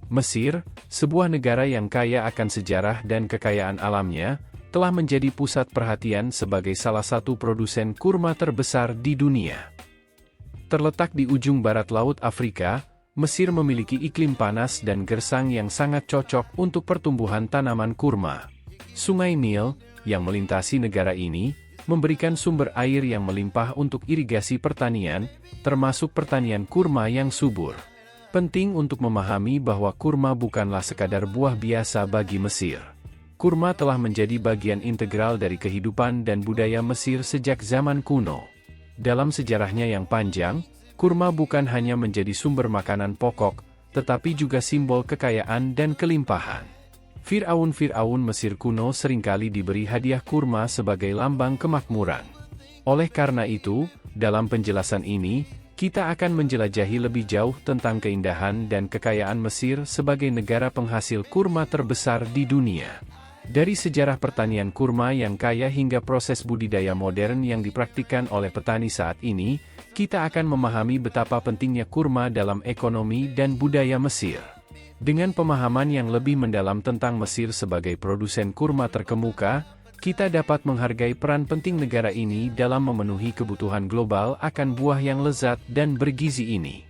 Mesir, sebuah negara yang kaya akan sejarah dan kekayaan alamnya, telah menjadi pusat perhatian sebagai salah satu produsen kurma terbesar di dunia. Terletak di ujung barat Laut Afrika, Mesir memiliki iklim panas dan gersang yang sangat cocok untuk pertumbuhan tanaman kurma. Sungai Nil, yang melintasi negara ini, memberikan sumber air yang melimpah untuk irigasi pertanian, termasuk pertanian kurma yang subur. Penting untuk memahami bahwa kurma bukanlah sekadar buah biasa bagi Mesir. Kurma telah menjadi bagian integral dari kehidupan dan budaya Mesir sejak zaman kuno. Dalam sejarahnya yang panjang, kurma bukan hanya menjadi sumber makanan pokok, tetapi juga simbol kekayaan dan kelimpahan. Firaun-Firaun Mesir kuno seringkali diberi hadiah kurma sebagai lambang kemakmuran. Oleh karena itu, dalam penjelasan ini, kita akan menjelajahi lebih jauh tentang keindahan dan kekayaan Mesir sebagai negara penghasil kurma terbesar di dunia. Dari sejarah pertanian kurma yang kaya hingga proses budidaya modern yang dipraktikkan oleh petani saat ini, kita akan memahami betapa pentingnya kurma dalam ekonomi dan budaya Mesir. Dengan pemahaman yang lebih mendalam tentang Mesir sebagai produsen kurma terkemuka, kita dapat menghargai peran penting negara ini dalam memenuhi kebutuhan global akan buah yang lezat dan bergizi ini.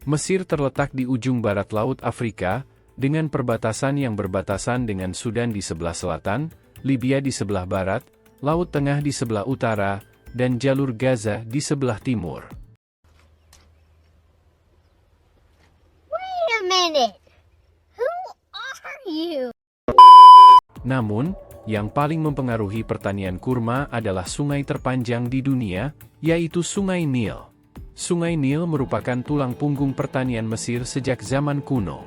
Mesir terletak di ujung barat Laut Afrika, dengan perbatasan yang berbatasan dengan Sudan di sebelah selatan, Libya di sebelah barat, Laut Tengah di sebelah utara, dan jalur Gaza di sebelah timur. Wait a minute. Namun, yang paling mempengaruhi pertanian kurma adalah sungai terpanjang di dunia, yaitu Sungai Nil. Sungai Nil merupakan tulang punggung pertanian Mesir sejak zaman kuno.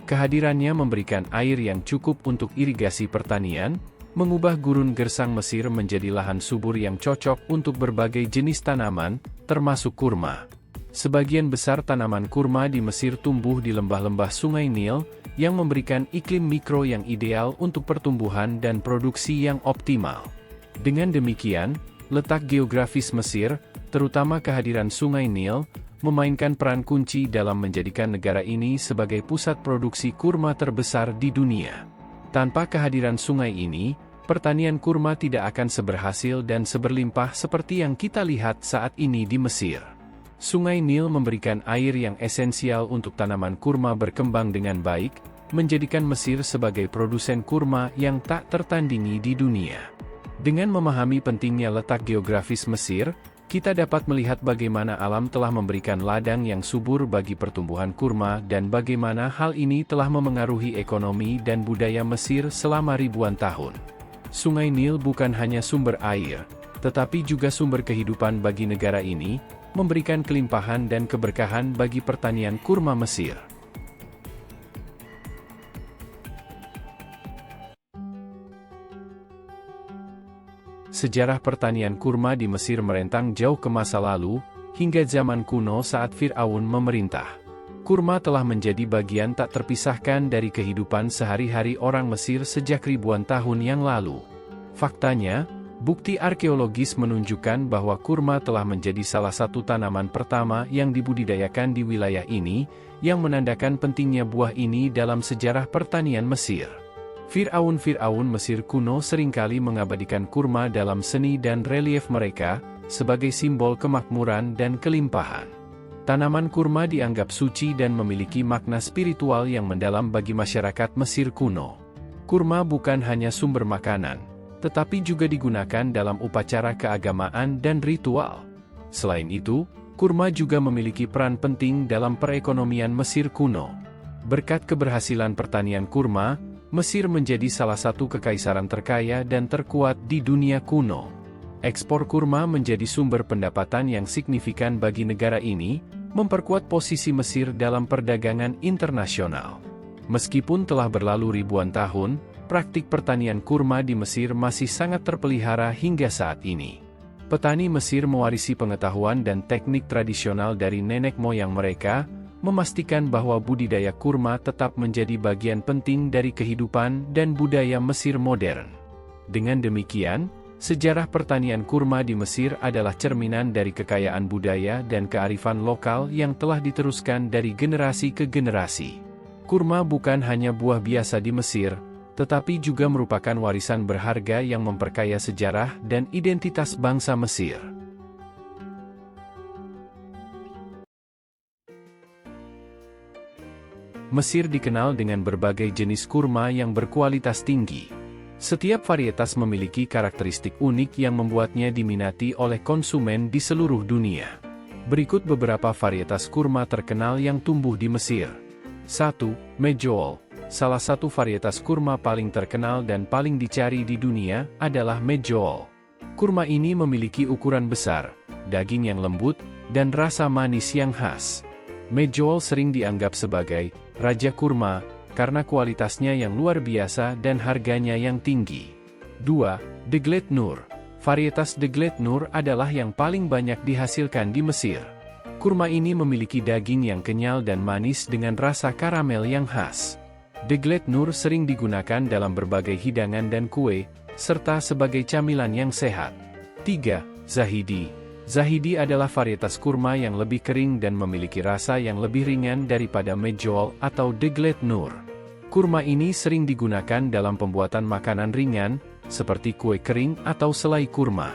Kehadirannya memberikan air yang cukup untuk irigasi pertanian, mengubah gurun gersang Mesir menjadi lahan subur yang cocok untuk berbagai jenis tanaman, termasuk kurma. Sebagian besar tanaman kurma di Mesir tumbuh di lembah-lembah Sungai Nil, yang memberikan iklim mikro yang ideal untuk pertumbuhan dan produksi yang optimal. Dengan demikian, letak geografis Mesir, terutama kehadiran Sungai Nil, memainkan peran kunci dalam menjadikan negara ini sebagai pusat produksi kurma terbesar di dunia. Tanpa kehadiran sungai ini, pertanian kurma tidak akan seberhasil dan seberlimpah seperti yang kita lihat saat ini di Mesir. Sungai Nil memberikan air yang esensial untuk tanaman kurma berkembang dengan baik, menjadikan Mesir sebagai produsen kurma yang tak tertandingi di dunia. Dengan memahami pentingnya letak geografis Mesir, kita dapat melihat bagaimana alam telah memberikan ladang yang subur bagi pertumbuhan kurma dan bagaimana hal ini telah memengaruhi ekonomi dan budaya Mesir selama ribuan tahun. Sungai Nil bukan hanya sumber air, tetapi juga sumber kehidupan bagi negara ini, memberikan kelimpahan dan keberkahan bagi pertanian kurma Mesir. Sejarah pertanian kurma di Mesir merentang jauh ke masa lalu, hingga zaman kuno saat Firaun memerintah. Kurma telah menjadi bagian tak terpisahkan dari kehidupan sehari-hari orang Mesir sejak ribuan tahun yang lalu. Faktanya, bukti arkeologis menunjukkan bahwa kurma telah menjadi salah satu tanaman pertama yang dibudidayakan di wilayah ini, yang menandakan pentingnya buah ini dalam sejarah pertanian Mesir. Firaun-Firaun Mesir kuno seringkali mengabadikan kurma dalam seni dan relief mereka, sebagai simbol kemakmuran dan kelimpahan. Tanaman kurma dianggap suci dan memiliki makna spiritual yang mendalam bagi masyarakat Mesir kuno. Kurma bukan hanya sumber makanan, tetapi juga digunakan dalam upacara keagamaan dan ritual. Selain itu, kurma juga memiliki peran penting dalam perekonomian Mesir kuno. Berkat keberhasilan pertanian kurma, Mesir menjadi salah satu kekaisaran terkaya dan terkuat di dunia kuno. Ekspor kurma menjadi sumber pendapatan yang signifikan bagi negara ini, memperkuat posisi Mesir dalam perdagangan internasional. Meskipun telah berlalu ribuan tahun, praktik pertanian kurma di Mesir masih sangat terpelihara hingga saat ini. Petani Mesir mewarisi pengetahuan dan teknik tradisional dari nenek moyang mereka, memastikan bahwa budidaya kurma tetap menjadi bagian penting dari kehidupan dan budaya Mesir modern. Dengan demikian, Sejarah pertanian kurma di Mesir adalah cerminan dari kekayaan budaya dan kearifan lokal yang telah diteruskan dari generasi ke generasi. Kurma bukan hanya buah biasa di Mesir, tetapi juga merupakan warisan berharga yang memperkaya sejarah dan identitas bangsa Mesir. Mesir dikenal dengan berbagai jenis kurma yang berkualitas tinggi. Setiap varietas memiliki karakteristik unik yang membuatnya diminati oleh konsumen di seluruh dunia. Berikut beberapa varietas kurma terkenal yang tumbuh di Mesir. 1. Medjool. Salah satu varietas kurma paling terkenal dan paling dicari di dunia adalah Medjool. Kurma ini memiliki ukuran besar, daging yang lembut, dan rasa manis yang khas. Medjool sering dianggap sebagai raja kurma, karena kualitasnya yang luar biasa dan harganya yang tinggi. 2. Deglet Nur. Varietas Deglet Nur adalah yang paling banyak dihasilkan di Mesir. Kurma ini memiliki daging yang kenyal dan manis dengan rasa karamel yang khas. Deglet Nur sering digunakan dalam berbagai hidangan dan kue, serta sebagai camilan yang sehat. 3. Zahidi. Zahidi adalah varietas kurma yang lebih kering dan memiliki rasa yang lebih ringan daripada Medjool atau Deglet Nur. Kurma ini sering digunakan dalam pembuatan makanan ringan, seperti kue kering atau selai kurma.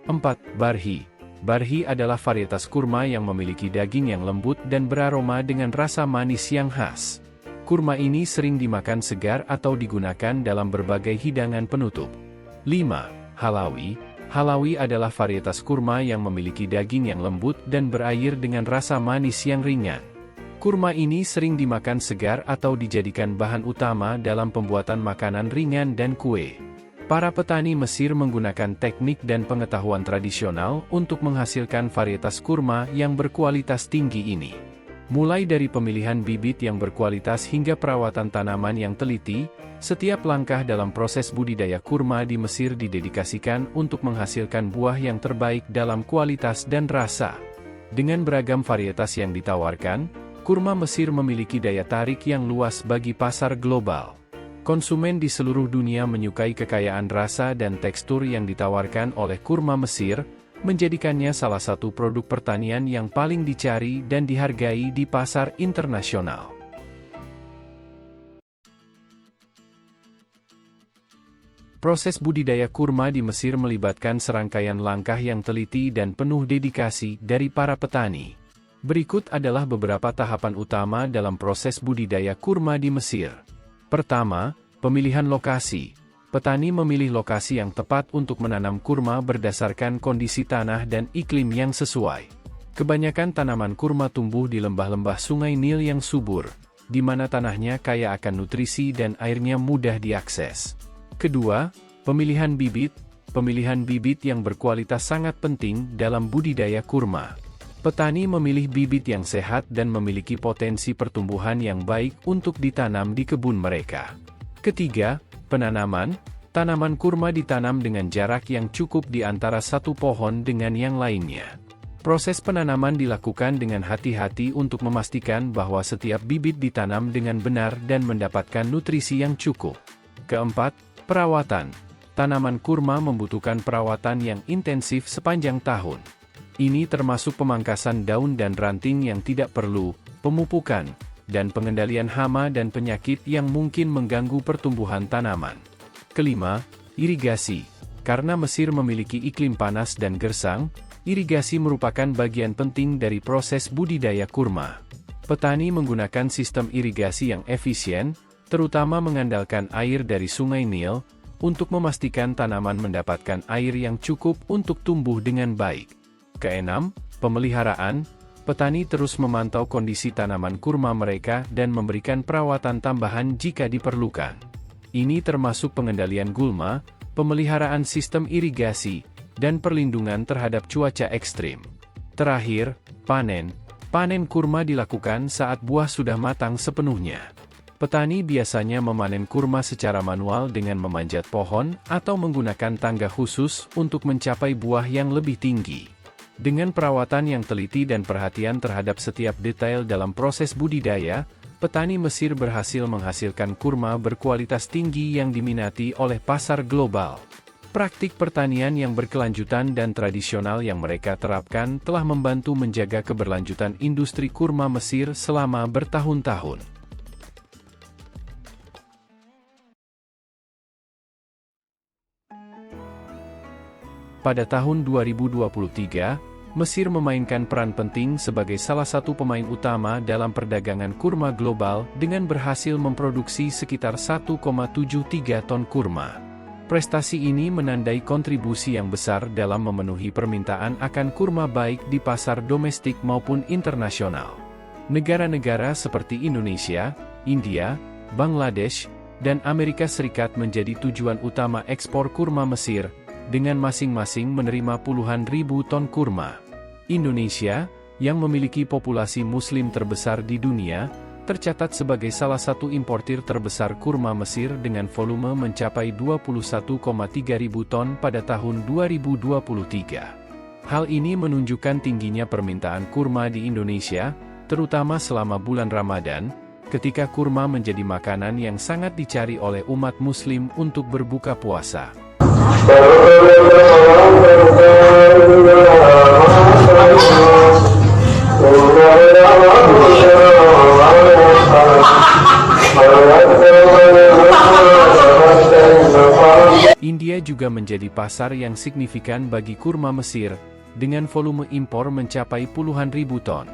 4. Barhi. Barhi adalah varietas kurma yang memiliki daging yang lembut dan beraroma dengan rasa manis yang khas. Kurma ini sering dimakan segar atau digunakan dalam berbagai hidangan penutup. 5. Halawi. Halawi adalah varietas kurma yang memiliki daging yang lembut dan berair dengan rasa manis yang ringan. Kurma ini sering dimakan segar atau dijadikan bahan utama dalam pembuatan makanan ringan dan kue. Para petani Mesir menggunakan teknik dan pengetahuan tradisional untuk menghasilkan varietas kurma yang berkualitas tinggi ini. Mulai dari pemilihan bibit yang berkualitas hingga perawatan tanaman yang teliti, setiap langkah dalam proses budidaya kurma di Mesir didedikasikan untuk menghasilkan buah yang terbaik dalam kualitas dan rasa. Dengan beragam varietas yang ditawarkan, kurma Mesir memiliki daya tarik yang luas bagi pasar global. Konsumen di seluruh dunia menyukai kekayaan rasa dan tekstur yang ditawarkan oleh kurma Mesir, menjadikannya salah satu produk pertanian yang paling dicari dan dihargai di pasar internasional. Proses budidaya kurma di Mesir melibatkan serangkaian langkah yang teliti dan penuh dedikasi dari para petani. Berikut adalah beberapa tahapan utama dalam proses budidaya kurma di Mesir. Pertama, pemilihan lokasi. Petani memilih lokasi yang tepat untuk menanam kurma berdasarkan kondisi tanah dan iklim yang sesuai. Kebanyakan tanaman kurma tumbuh di lembah-lembah Sungai Nil yang subur, di mana tanahnya kaya akan nutrisi dan airnya mudah diakses. Kedua, pemilihan bibit. Pemilihan bibit yang berkualitas sangat penting dalam budidaya kurma. Petani memilih bibit yang sehat dan memiliki potensi pertumbuhan yang baik untuk ditanam di kebun mereka. Ketiga, penanaman. Tanaman kurma ditanam dengan jarak yang cukup di antara satu pohon dengan yang lainnya. Proses penanaman dilakukan dengan hati-hati untuk memastikan bahwa setiap bibit ditanam dengan benar dan mendapatkan nutrisi yang cukup. Keempat, perawatan. Tanaman kurma membutuhkan perawatan yang intensif sepanjang tahun. Ini termasuk pemangkasan daun dan ranting yang tidak perlu, pemupukan, dan pengendalian hama dan penyakit yang mungkin mengganggu pertumbuhan tanaman. Kelima, irigasi. Karena Mesir memiliki iklim panas dan gersang, irigasi merupakan bagian penting dari proses budidaya kurma. Petani menggunakan sistem irigasi yang efisien, terutama mengandalkan air dari Sungai Nil, untuk memastikan tanaman mendapatkan air yang cukup untuk tumbuh dengan baik. Keenam, pemeliharaan. Petani terus memantau kondisi tanaman kurma mereka dan memberikan perawatan tambahan jika diperlukan. Ini termasuk pengendalian gulma, pemeliharaan sistem irigasi, dan perlindungan terhadap cuaca ekstrim. Terakhir, panen. Panen kurma dilakukan saat buah sudah matang sepenuhnya. Petani biasanya memanen kurma secara manual dengan memanjat pohon atau menggunakan tangga khusus untuk mencapai buah yang lebih tinggi. Dengan perawatan yang teliti dan perhatian terhadap setiap detail dalam proses budidaya, petani Mesir berhasil menghasilkan kurma berkualitas tinggi yang diminati oleh pasar global. Praktik pertanian yang berkelanjutan dan tradisional yang mereka terapkan telah membantu menjaga keberlanjutan industri kurma Mesir selama bertahun-tahun. Pada tahun 2023, Mesir memainkan peran penting sebagai salah satu pemain utama dalam perdagangan kurma global dengan berhasil memproduksi sekitar 1,73 ton kurma. Prestasi ini menandai kontribusi yang besar dalam memenuhi permintaan akan kurma baik di pasar domestik maupun internasional. Negara-negara seperti Indonesia, India, Bangladesh, dan Amerika Serikat menjadi tujuan utama ekspor kurma Mesir, dengan masing-masing menerima puluhan ribu ton kurma. Indonesia, yang memiliki populasi Muslim terbesar di dunia, tercatat sebagai salah satu importir terbesar kurma Mesir dengan volume mencapai 21,3 ribu ton pada tahun 2023. Hal ini menunjukkan tingginya permintaan kurma di Indonesia, terutama selama bulan Ramadan, ketika kurma menjadi makanan yang sangat dicari oleh umat Muslim untuk berbuka puasa. India juga menjadi pasar yang signifikan bagi kurma Mesir, dengan volume impor mencapai puluhan ribu ton.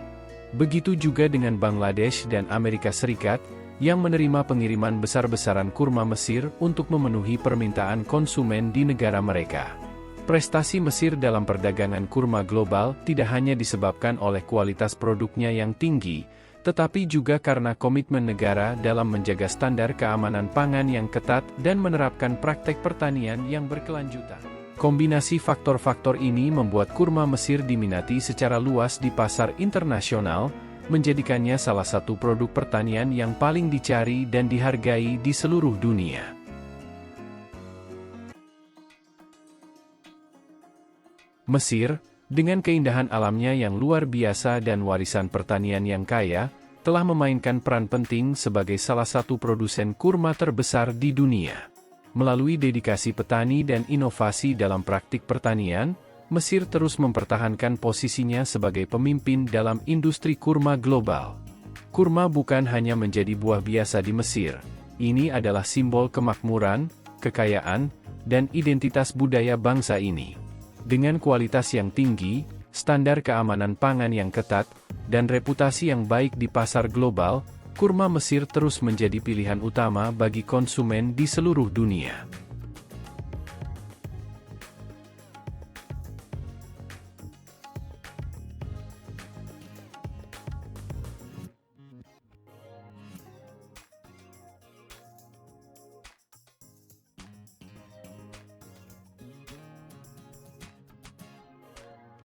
Begitu juga dengan Bangladesh dan Amerika Serikat, yang menerima pengiriman besar-besaran kurma Mesir untuk memenuhi permintaan konsumen di negara mereka. Prestasi Mesir dalam perdagangan kurma global tidak hanya disebabkan oleh kualitas produknya yang tinggi, tetapi juga karena komitmen negara dalam menjaga standar keamanan pangan yang ketat dan menerapkan praktek pertanian yang berkelanjutan. Kombinasi faktor-faktor ini membuat kurma Mesir diminati secara luas di pasar internasional, menjadikannya salah satu produk pertanian yang paling dicari dan dihargai di seluruh dunia. Mesir, dengan keindahan alamnya yang luar biasa dan warisan pertanian yang kaya, telah memainkan peran penting sebagai salah satu produsen kurma terbesar di dunia. Melalui dedikasi petani dan inovasi dalam praktik pertanian, Mesir terus mempertahankan posisinya sebagai pemimpin dalam industri kurma global. Kurma bukan hanya menjadi buah biasa di Mesir, ini adalah simbol kemakmuran, kekayaan, dan identitas budaya bangsa ini. Dengan kualitas yang tinggi, standar keamanan pangan yang ketat, dan reputasi yang baik di pasar global, kurma Mesir terus menjadi pilihan utama bagi konsumen di seluruh dunia.